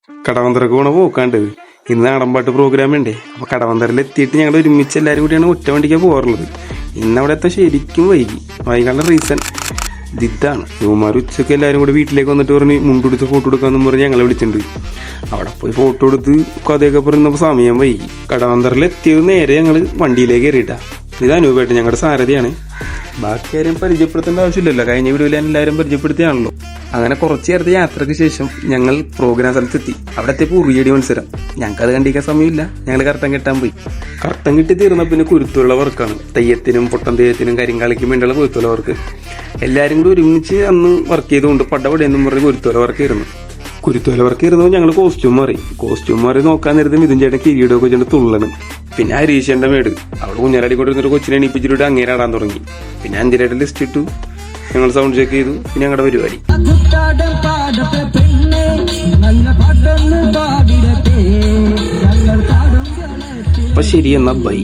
കടവന്തറക്ക് പോണ പോക്കാണ്ട് ഇന്ന് നാടൻപാട്ട് പ്രോഗ്രാം ഉണ്ടേ. അപ്പൊ കടവന്തറിൽ എത്തിയിട്ട് ഞങ്ങൾ ഒരുമിച്ച് എല്ലാവരും കൂടിയാണ് ഒറ്റ വണ്ടിക്കാൻ പോകാറുള്ളത്. ഇന്ന് അവിടെ എത്താൻ ശരിക്കും വൈകാനുള്ള റീസൺ ഇതാണ്. യുവമാർ ഉച്ചയ്ക്ക് എല്ലാവരും കൂടി വീട്ടിലേക്ക് വന്നിട്ട് പറഞ്ഞ് മുണ്ടെടുത്ത് ഫോട്ടോ എടുക്കാമെന്നും പറഞ്ഞ് ഞങ്ങളെ വിളിച്ചിട്ടുണ്ട്. അവിടെ പോയി ഫോട്ടോ എടുത്ത് കഥയൊക്കെ പറയുന്നപ്പോൾ സമയം വൈകി. കടവന്തറിൽ എത്തിയത് നേരെ ഞങ്ങൾ വണ്ടിയിലേക്ക് കയറിയിട്ടാ. ഇത് അനൂപേട്ടൻ ഞങ്ങളുടെ സാരഥിയാണ്. ബാക്കി ആരും പരിചയപ്പെടുത്തേണ്ട ആവശ്യമില്ലല്ലോ, കഴിഞ്ഞ വീഡിയോയിൽ എല്ലാവരും പരിചയപ്പെടുത്തിയാണല്ലോ. അങ്ങനെ കുറച്ച് നേരത്തെ യാത്രയ്ക്ക് ശേഷം ഞങ്ങൾ പ്രോഗ്രാം സ്ഥലത്തെത്തി. അവിടെ എത്തിയപ്പോൾ ഉറിയടി മത്സരം. ഞങ്ങൾക്കത് കണ്ടിരിക്കാൻ സമയമില്ല. ഞങ്ങൾ കർട്ടൻ കെട്ടാൻ പോയി. കർട്ടൻ കെട്ടി തീർന്ന പിന്നെ കുരുത്തുള്ള വർക്കാണ്. തെയ്യത്തിനും പൊട്ടൻ തെയ്യത്തിനും കരിങ്കാളിക്കും വേണ്ടിയുള്ള കുരുത്തുള്ള വർക്ക്. എല്ലാവരും കൂടി ഒരുമിച്ച് അന്ന് വർക്ക് ചെയ്തുകൊണ്ട് പടപടിയെന്നും പറഞ്ഞ് കുരുത്തോല വർക്കായിരുന്നു. കുരുത്തോല വർക്ക് ഇരുന്നപ്പോൾ ഞങ്ങൾ കോസ്റ്റ്യൂം മാറി നോക്കാൻ നേരത്തെ മിഥുൻ ചേട്ടൻ കിരീടമൊക്കെ വെച്ചിട്ട് തുള്ളണം. പിന്നെ ഹരീഷന്റെ മേട് അവിടെ കുഞ്ഞാലടി കൊണ്ടിരുന്നൊരു കൊച്ചിനെ എണീപ്പിച്ചിട്ട് അങ്ങേരാടാൻ തുടങ്ങി. പിന്നെ 5 ലിസ്റ്റ് ഇട്ടു. ഞങ്ങൾ സൗണ്ട് ചെക്ക് ചെയ്തു. പിന്നെ ഞങ്ങളുടെ പരിപാടി അപ്പൊ ശരി എന്നാ ബൈ.